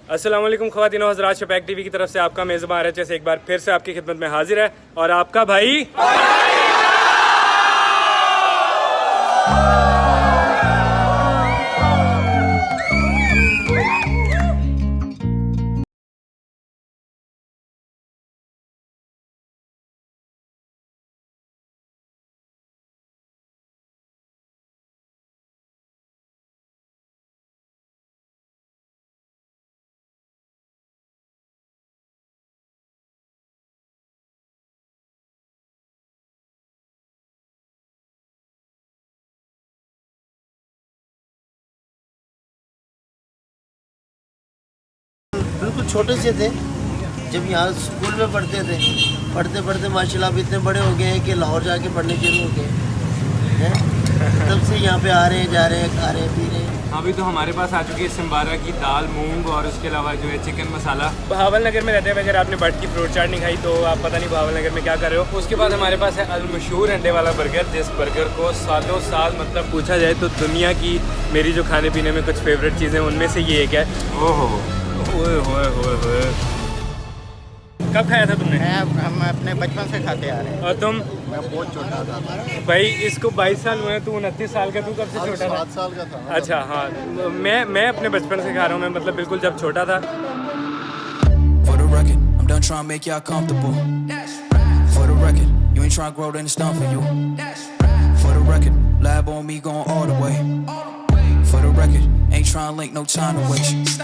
अस्सलाम वालेकुम ख़वातीन और हज़रात, शपैक टीवी की तरफ से आपका मेज़बान RHS एक बार फिर से आपकी खिदमत में हाजिर है और आपका भाई बिल्कुल छोटे से थे जब यहाँ स्कूल में पढ़ते थे। पढ़ते पढ़ते माशाल्लाह अब इतने बड़े हो गए हैं कि लाहौर जाके पढ़ने शुरू हो गए हैं। तब से यहाँ पे आ रहे हैं, जा रहे हैं, खा रहे हैं, पी रहे हैं। अभी तो हमारे पास आ चुकी है सिम्बारा की दाल, मूंग और उसके अलावा जो है चिकन मसाला। बहावल नगर में रहते हुए अगर आपने बट की फ्रूट चाट नहीं खाई तो आप पता नहीं बहावल नगर में क्या कर रहे हो। उसके बाद हमारे पास है अल मशहूर अंडे वाला बर्गर, जिस बर्गर को सालों साल मतलब पूछा जाए तो दुनिया की मेरी जो खाने पीने में कुछ फेवरेट चीज़ें उनमें से ये एक है। ओहो होए कब खाया था तुमने? हम अपने बचपन से खाते आ रहे हैं। और तुम? मैं बहुत छोटा था भाई इसको 22 साल हुए हैं, तू 29 साल का, तू कब से छोटा था? 7 साल का था। अच्छा हाँ, मैं अपने बचपन से खा रहा हूँ, मैं मतलब बिल्कुल जब छोटा था। For the record, I'm done trying to make y'all comfortable. For the record, you ain't trying to grow, then it's done for you. For the record, lab on me going all the way. For the record, ain't trying to link, no time to waste.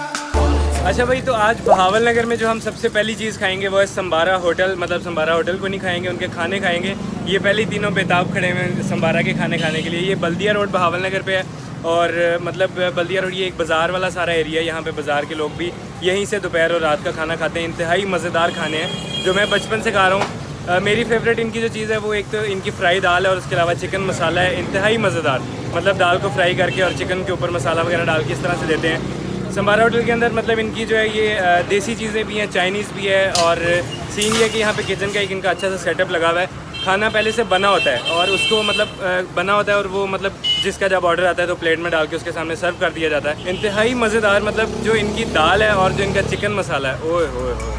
अच्छा भाई, तो आज बहावल नगर में जो हम सबसे पहली चीज़ खाएंगे वो है संबारा होटल। मतलब संबारा होटल को नहीं खाएंगे, उनके खाने खाएंगे। ये पहले तीनों बेताब खड़े हुए हैं संबारा के खाने खाने के लिए। ये बल्दिया रोड बहावल नगर पे है और मतलब बल्दिया रोड ये एक बाज़ार वाला सारा एरिया है। यहाँ पे बाज़ार के लोग भी यहीं से दोपहर और रात का खाना खाते हैं। इंतहाई मज़ेदार खाने हैं जो मैं बचपन से खा रहा हूँ। मेरी फेवरेट इनकी जो चीज़ है वो एक तो इनकी फ्राई दाल है और उसके अलावा चिकन मसाला है, इंतहाई मज़ेदार। मतलब दाल को फ्राई करके और चिकन के ऊपर मसाला वगैरह डाल के इस तरह से देते हैं। संबारा होटल के अंदर मतलब इनकी जो है ये देसी चीज़ें भी हैं, चाइनीज़ भी है और सीन ये है कि यहाँ पे किचन का एक इनका अच्छा सा सेटअप लगा हुआ है। खाना पहले से बना होता है और उसको मतलब बना होता है और वो मतलब जिसका जब ऑर्डर आता है तो प्लेट में डाल के उसके सामने सर्व कर दिया जाता है। इंतहाई मज़ेदार, मतलब जो इनकी दाल है और जो इनका चिकन मसाला है, ओए होए होए।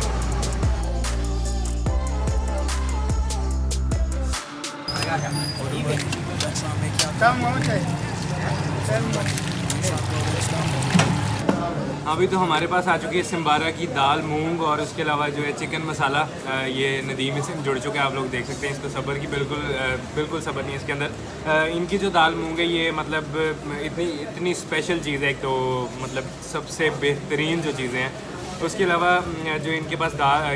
अभी तो हमारे पास आ चुकी है सिम्बारा की दाल, मूंग और उसके अलावा जो है चिकन मसाला। ये नदीम से जुड़ चुके हैं, आप लोग देख सकते हैं इसको। सब्र की बिल्कुल सब्र नहीं है इसके अंदर। इनकी जो दाल मूंग है ये मतलब इतनी स्पेशल चीज़ है। एक तो मतलब सबसे बेहतरीन जो चीज़ें हैं। उसके अलावा जो इनके पास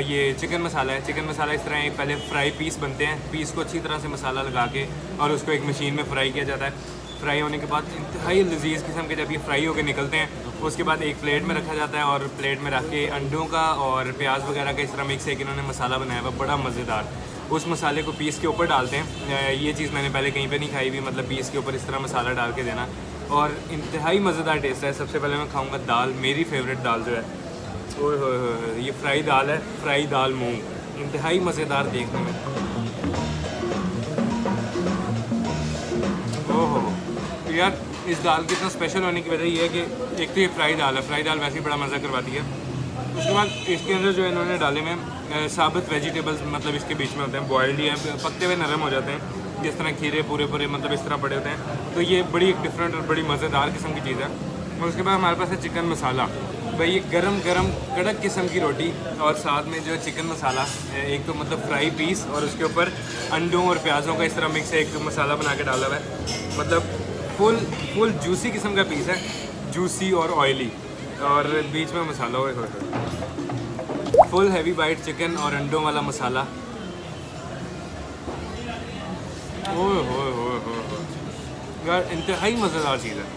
ये चिकन मसाला है। चिकन मसाला इस तरह पहले फ्राई पीस बनते हैं, पीस को अच्छी तरह से मसाला लगा के और उसको एक मशीन में फ्राई किया जाता है। फ्राई होने के बाद इंतहाई लजीज़ किस्म के जब ये फ्राई होकर निकलते हैं उसके बाद एक प्लेट में रखा जाता है और प्लेट में रख के अंडों का और प्याज वगैरह का इस तरह मिक्स है कि इन्होंने मसाला बनाया हुआ बड़ा मज़ेदार। उस मसाले को पीस के ऊपर डालते हैं। ये चीज़ मैंने पहले कहीं पे नहीं खाई हुई, मतलब पीस के ऊपर इस तरह मसाला डाल के देना और इंतहाई मज़ेदार टेस्ट है। सबसे पहले मैं खाऊँगा दाल, मेरी फेवरेट दाल जो है। ओए होए, ये फ्राई दाल है, फ्राई दाल मूंग, इंतहाई मज़ेदार देखने में। ओहो यार, इस दाल के इतना स्पेशल होने की वजह ये है कि एक तो ये फ्राई दाल है, फ्राई दाल वैसे ही बड़ा मज़ा करवाती है। उसके बाद इसके अंदर जो इन्होंने डाले में साबित वेजिटेबल्स मतलब इसके बीच में होते हैं, बॉयल्ड ही है, पकते हुए नरम हो जाते हैं। जिस तरह खीरे पूरे मतलब इस तरह पड़े होते हैं। तो ये बड़ी एक डिफरेंट और बड़ी मज़ेदार किस्म की चीज़ है। और उसके बाद हमारे पास है चिकन मसाला। भाई ये गरम कड़क किस्म की रोटी और साथ में जो है चिकन मसाला, एक तो मतलब फ्राई पीस और उसके ऊपर अंडों और प्याज़ों का इस तरह मिक्स है, एक मसाला बना के डाला हुआ है। मतलब फुल जूसी किस्म का पीस है, जूसी और ऑयली और बीच में मसाला हुआ। फुल हैवी बाइट चिकन और अंडों वाला मसाला। ओए होए होए होए यार, इंतहाई मज़ेदार चीज़ है।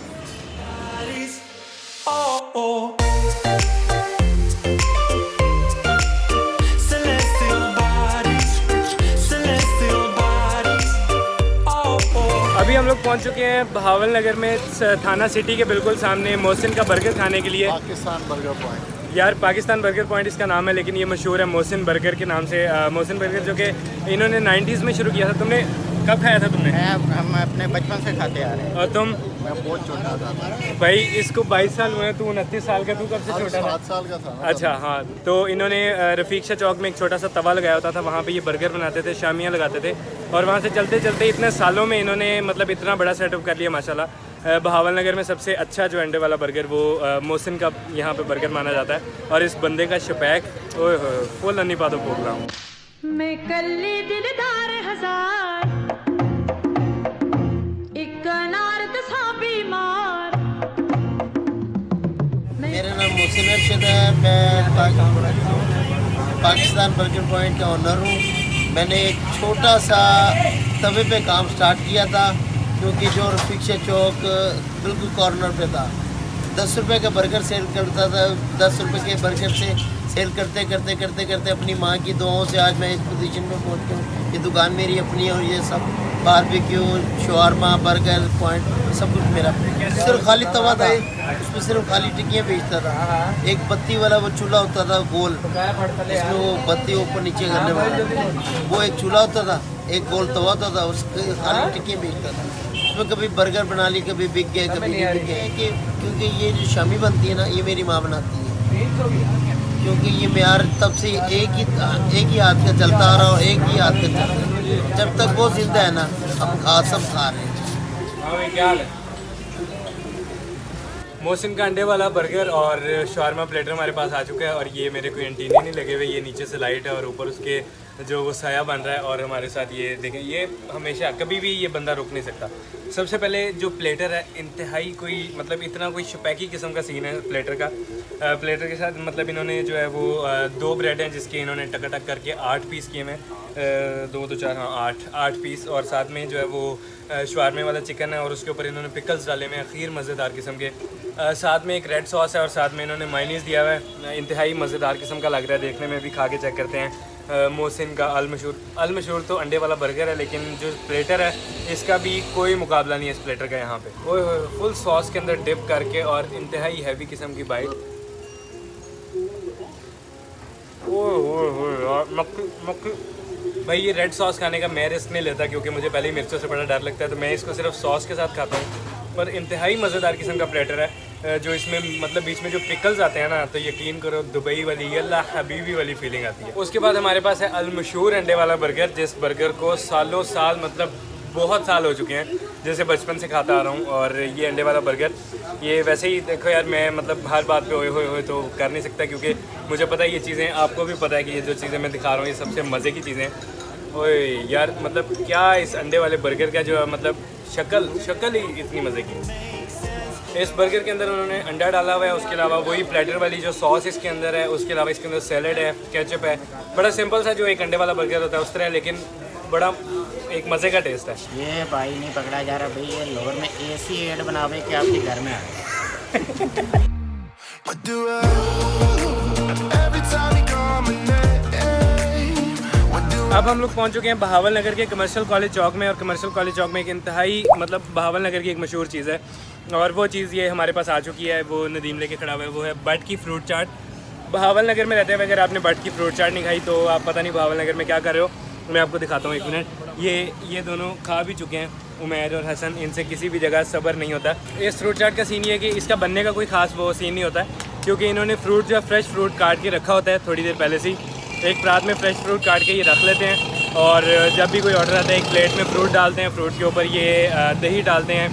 अभी हम लोग पहुंच चुके हैं बहावल नगर में थाना सिटी के बिल्कुल सामने मोहसिन का बर्गर खाने के लिए। Pakistan burger point. यार पाकिस्तान बर्गर पॉइंट इसका नाम है लेकिन ये मशहूर है मोहसिन बर्गर के नाम से। मोहसिन बर्गर जो कि इन्होंने 90s में शुरू किया था। तुमने कब खाया था तुमने? हम अपने बचपन से खाते आ रहे हैं। और तुम? मैं बहुत छोटा था। भाई इसको 22 साल हुए, तू 29 साल का, तू कब से छोटा था? 7 साल का था ना। अच्छा हाँ, तो इन्होंने रफीक शाह चौक में एक छोटा सा तवा लगाया होता था, वहाँ पे ये बर्गर बनाते थे, शामियाँ लगाते थे, और वहाँ से चलते चलते इतने सालों में इन्होंने मतलब इतना बड़ा सेटअप कर लिया माशाल्लाह। बहावल नगर में सबसे अच्छा जो अंडे वाला बर्गर वो मोहसिन का यहाँ पे बर्गर माना जाता है, और इस बंदे का शपैक ओए होए फुल अन्नी पादो पोक रहा हूँ मैं कल्ली दिलदार हजार एक नारद सा बीमार। मेरा नाम मोहसिन अरशद है। मैं पाकिस्तान बर्गर पॉइंट का ओनर हूँ। मैंने एक छोटा सा तवे पे काम स्टार्ट किया था, क्योंकि जो रफीक शाह चौक बिल्कुल कॉर्नर पे था। 10 रुपये का बर्गर सेल करता था। 10 रुपये के बर्गर से सेल करते करते करते करते अपनी माँ की दुआओं से आज मैं इस पोजीशन में पहुँच गया हूँ। ये दुकान मेरी अपनी है, और ये सब बारबेक्यू, शवारमा, बर्गर पॉइंट सब कुछ मेरा। सिर्फ खाली तवा था, उसमें सिर्फ खाली टिक्कियाँ बेचता था। एक बत्ती वाला वो चूल्हा होता था गोल, इसमें वो बत्ती ऊपर नीचे करने वाला, वो एक चूल्हा होता था, एक गोल तवा होता था, उसके खाली टिक्कियाँ बेचता था। उसमें कभी बर्गर बना ली, कभी बिक गए, कभी नहीं बिक गए, क्योंकि ये जो शामी बनती है ना, ये मेरी माँ बनाती है। क्योंकि ये मेयार तब से एक ही हाथ का चलता आ रहा हो, एक ही हाथ का चलता है। जब तक वो जिंदा है ना, हम सब खा रहे हैं। हाँ भाई, क्या हाल है? मोहसिन का अंडे वाला बर्गर और शवारमा प्लेटर हमारे पास आ चुका है, और ये मेरे कोई एंटीने नहीं लगे हुए, ये नीचे से लाइट है और ऊपर उसके जो वो साया बन रहा है, और हमारे साथ ये देखें, ये हमेशा कभी भी ये बंदा रुक नहीं सकता। सबसे पहले जो प्लेटर है, इंतहाई कोई मतलब इतना कोई शपैकी किस्म का सीन है प्लेटर का। प्लेटर के साथ मतलब इन्होंने जो है वो 2 ब्रेड हैं जिसके इन्होंने टक करके 8 पीस किए हैं, 2 2 4 हाँ 8 पीस, और साथ में जो है वो शवारमे वाला चिकन है, और उसके ऊपर इन्होंने पिकल्स डाले हुए हैं खीर मज़ेदार किस्म के। साथ में एक रेड सॉस है, और साथ में इन्होंने मायनीज़ दिया हुआ है, इंतहाई मज़ेदार किस्म का लग रहा है देखने में भी। खा के चेक करते हैं मोहसिन का अलमशहूर तो अंडे वाला बर्गर है, लेकिन जो प्लेटर है इसका भी कोई मुकाबला नहीं है इस प्लेटर का यहाँ पे। ओए होए, फुल सॉस के अंदर डिप करके और इंतहाई हैवी किस्म की बाइट। ओए होए होए यार, मक्खी भाई, ये रेड सॉस खाने का मैं रिस्क नहीं लेता, क्योंकि मुझे पहले ही मिर्चों से बड़ा डर लगता है, तो मैं इसको सिर्फ सॉस के साथ खाता हूँ। पर इंतहाई मज़ेदार किस्म का प्लेटर है, जो इसमें मतलब बीच में जो पिकल्स आते हैं ना, तो यकीन करो दुबई वाली अल्लाह हबीबी वाली फीलिंग आती है। उसके बाद हमारे पास है अलमशहूर अंडे वाला बर्गर, जिस बर्गर को सालों साल मतलब बहुत साल हो चुके हैं, जैसे बचपन से खाता आ रहा हूँ। और ये अंडे वाला बर्गर, ये वैसे ही देखो यार, मैं मतलब हर बात पे ओए होए तो कर नहीं सकता, क्योंकि मुझे पता है ये चीज़ें, आपको भी पता है कि ये जो चीज़ें मैं दिखा रहा हूँ ये सबसे मज़े की चीज़ें हैं। ओए यार, मतलब क्या इस अंडे वाले बर्गर का जो है मतलब शक्ल ही इतनी मज़े की। इस बर्गर के अंदर उन्होंने अंडा डाला हुआ है, उसके अलावा वही प्लेटर वाली जो सॉस इसके अंदर है, उसके अलावा इसके अंदर सैलड है, केचप है। बड़ा सिंपल सा जो एक अंडे वाला बर्गर होता है उस तरह, लेकिन बड़ा एक मज़े का टेस्ट है। ये भाई नहीं पकड़ा जा रहा भाई, ये लोअर में AC ऐड बनावे के आपके घर में आए। अब हम लोग पहुंच चुके हैं बहावल नगर के कमर्शियल कॉलेज चौक में, और कमर्शियल कॉलेज चौक में एक इंतहाई मतलब बहावल नगर की एक मशहूर चीज़ है, और वो चीज़ ये हमारे पास आ चुकी है, वो नदीम लेके खड़ा हुआ है, वो है बट की फ्रूट चाट। बहावल नगर में रहते हुए अगर आपने बट की फ्रूट चाट नहीं खाई तो आप पता नहीं बहावल नगर में क्या कर रहे हो। मैं आपको दिखाता हूँ, 1 मिनट। ये दोनों खा भी चुके हैं, उमैर और हसन, इनसे किसी भी जगह सब्र नहीं होता। इस फ्रूट चाट का सीन ये है कि इसका बनने का कोई ख़ास वो सीन नहीं होता है, क्योंकि इन्होंने फ्रूट जो है फ्रेश फ्रूट काट के रखा होता है थोड़ी देर पहले से ही। एक परात में फ्रेश फ्रूट काट के ये रख लेते हैं, और जब भी कोई ऑर्डर आता है एक प्लेट में फ्रूट डालते हैं, फ्रूट के ऊपर ये दही डालते हैं,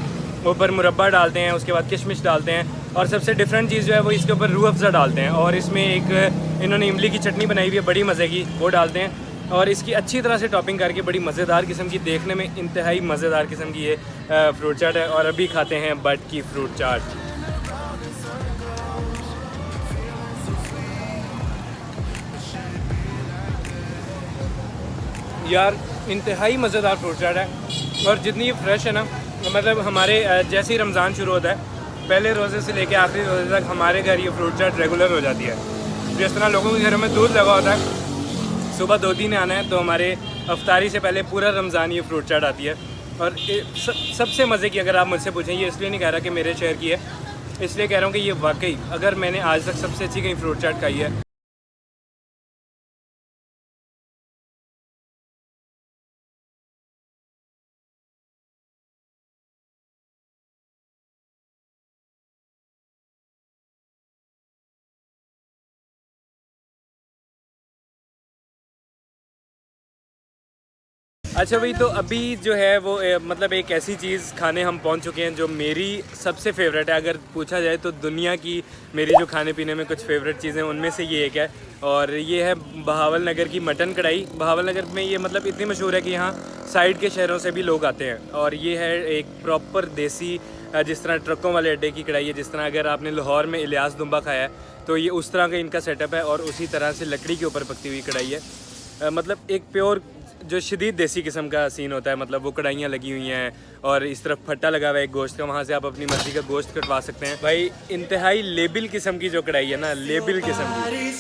ऊपर मुरब्बा डालते हैं, उसके बाद किशमिश डालते हैं, और सबसे डिफरेंट चीज़ जो है वो इसके ऊपर रूह अफ़ज़ा डालते हैं, और इसमें एक इन्होंने इमली की चटनी बनाई हुई है बड़ी मज़े की, वो डालते हैं, और इसकी अच्छी तरह से टॉपिंग करके बड़ी मज़ेदार किस्म की, देखने में इंतहाई मज़ेदार किस्म की ये फ्रूट चाट है। और अभी खाते हैं बट की फ्रूट चाट। यार इंतहाई मज़ेदार फ्रूट चाट है, और जितनी ये फ्रेश है ना, मतलब हमारे जैसे ही रमज़ान शुरू होता है, पहले रोज़े से लेके आखिरी रोज़े तक हमारे घर ये फ्रूट चाट रेगुलर हो जाती है। जिस तरह लोगों के घरों में दूध लगा होता है, सुबह 2 दिन आना है तो हमारे अफ्तारी से पहले पूरा रमज़ान ये फ्रूट चाट आती है। और सबसे मज़े की अगर आप मुझसे पूछें, ये इसलिए नहीं कह रहा कि मेरे शहर की है, इसलिए कह रहा हूँ कि ये वाकई अगर मैंने आज तक सबसे अच्छी कहीं फ्रूट चाट खाई है अच्छा भाई, तो अभी जो है वो मतलब एक ऐसी चीज़ खाने हम पहुंच चुके हैं जो मेरी सबसे फेवरेट है। अगर पूछा जाए तो दुनिया की मेरी जो खाने पीने में कुछ फेवरेट चीज़ें उनमें से ये एक है, और ये है बहावल नगर की मटन कढ़ाई। बहावल नगर में ये मतलब इतनी मशहूर है कि यहाँ साइड के शहरों से भी लोग आते हैं, और ये है एक प्रॉपर देसी, जिस तरह ट्रकों वाले अड्डे की कढ़ाई है, जिस तरह अगर आपने लाहौर में इलियास दुम्बा खाया है तो ये उस तरह का इनका सेटअप है, और उसी तरह से लकड़ी के ऊपर पकती हुई कढ़ाई है। मतलब एक प्योर जो शदीद देसी किस्म का सीन होता है, मतलब वो कढ़ाइयाँ लगी हुई हैं और इस तरफ फट्टा लगा हुआ है एक गोश्त का, वहाँ से आप अपनी मर्ज़ी का गोश्त कटवा सकते हैं। भाई इंतहाई लेबिल किस्म की जो कढ़ाई है ना, लेबिल किस्म की।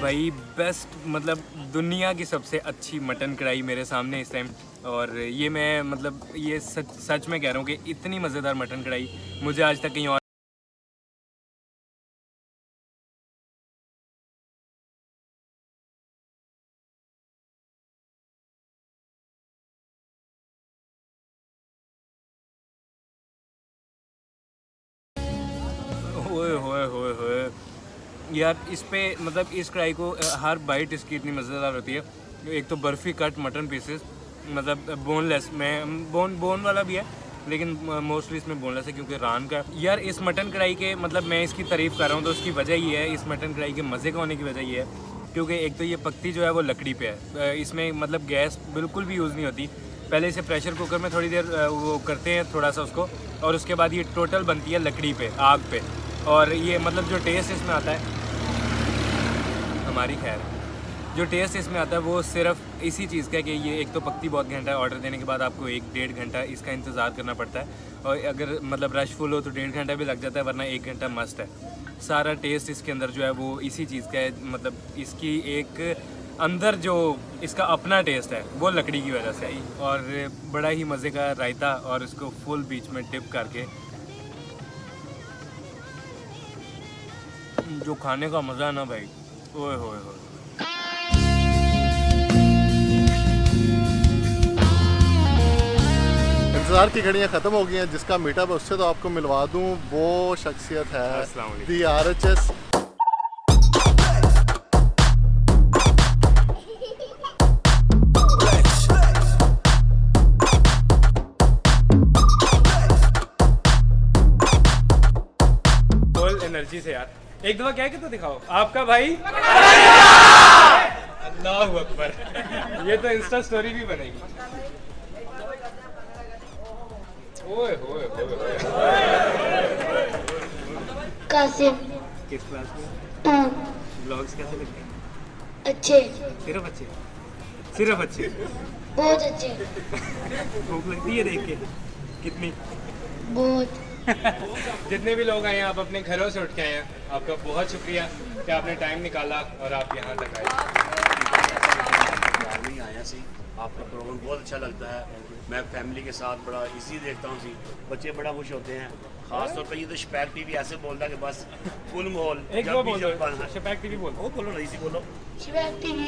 भाई बेस्ट, मतलब दुनिया की सबसे अच्छी मटन कढ़ाई मेरे सामने इस टाइम, और ये मैं मतलब ये सच में कह रहा हूँ कि इतनी मज़ेदार मटन कढ़ाई मुझे आज तक कहीं और होए होए होए होए यार, इस पे मतलब इस कढ़ाई को हर बाइट इसकी इतनी मज़ेदार होती है। एक तो बर्फ़ी कट मटन पीसेस, मतलब बोनलेस में, बोन वाला भी है लेकिन मोस्टली इसमें बोनलेस है क्योंकि रान का। यार इस मटन कढ़ाई के मतलब मैं इसकी तारीफ़ कर रहा हूँ तो उसकी वजह ये है, इस मटन कढ़ाई के मज़े का होने की वजह ये है क्योंकि एक तो ये पकती जो है वो लकड़ी पे है, इसमें मतलब गैस बिल्कुल भी यूज़ नहीं होती। पहले इसे प्रेशर कुकर में थोड़ी देर वो करते हैं थोड़ा सा उसको, और उसके बाद ये टोटल बनती है लकड़ी पे, आग पे। और ये मतलब जो टेस्ट इसमें आता है, हमारी खैर, जो टेस्ट इसमें आता है वो सिर्फ इसी चीज़ का है कि ये एक तो पकती बहुत घंटा है, ऑर्डर देने के बाद आपको 1-1.5 घंटा इसका इंतज़ार करना पड़ता है, और अगर मतलब रश फुल हो तो 1.5 घंटा भी लग जाता है, वरना 1 घंटा मस्ट है। सारा टेस्ट इसके अंदर जो है वो इसी चीज़ का है, मतलब इसकी एक अंदर जो इसका अपना टेस्ट है वो लकड़ी की वजह से आई, और बड़ा ही मज़े का रायता, और इसको फुल बीच में डिप करके जो खाने का मज़ा है ना भाई, ओए होए होए। इंतज़ार की घड़ियाँ ख़त्म हो गई हैं, जिसका मीटअप है उससे तो आपको मिलवा दूँ। वो शख्सियत है अस्सलाम वालेकुम। दी RHS। फुल एनर्जी से यार, एक दफा क्या तो दिखाओ आपका भाई। अल्लाहू अकबर, ये तो इंस्टा स्टोरी भी बनेगी। ओए होए होए। कासिम। किस क्लास में? ब्लॉग्स कैसे लगते हैं? अच्छे, सिर्फ अच्छे, सिर्फ अच्छे। बहुत अच्छे, भूख लगती है देख के? कितनी? बहुत। जितने भी लोग आए हैं, आप अपने घरों से उठ के आए हैं, आपका बहुत शुक्रिया कि आपने टाइम निकाला और आप यहाँ तक आए। नहीं आया सी, आपका प्रोग्राम बहुत अच्छा लगता है। मैं फैमिली के साथ बड़ा इजी देखता हूँ सी, बच्चे बड़ा खुश होते हैं। खास तौर पर ये तो शपैक टीवी ऐसे बोलता है कि बस फुल माहौल। एक दो बोलो, शपैक टीवी बोलो। वो बोलो, इसी बोलो। शिवाग टीवी।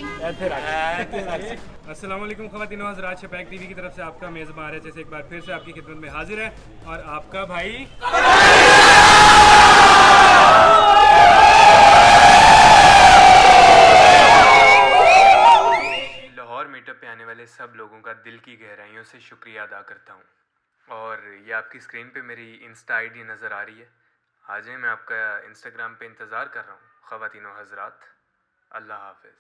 अस्सलाम वालेकुम ख़वातीन व हज़रात, शपैक टीवी की तरफ से आपका मेज़बान RHS एक बार फिर से आपकी खिदमत में हाजिर है, और आपका भाई लाहौर मीटअप पे आने वाले सब लोगों का दिल की गहराइयों से शुक्रिया अदा करता हूँ। और ये आपकी स्क्रीन पे मेरी इंस्टा ID नज़र आ रही है, आ जाए, मैं आपका इंस्टाग्राम पे इंतज़ार कर रहा हूँ। ख़वातीन व हज़रात, अल्लाह हाफ़िज़।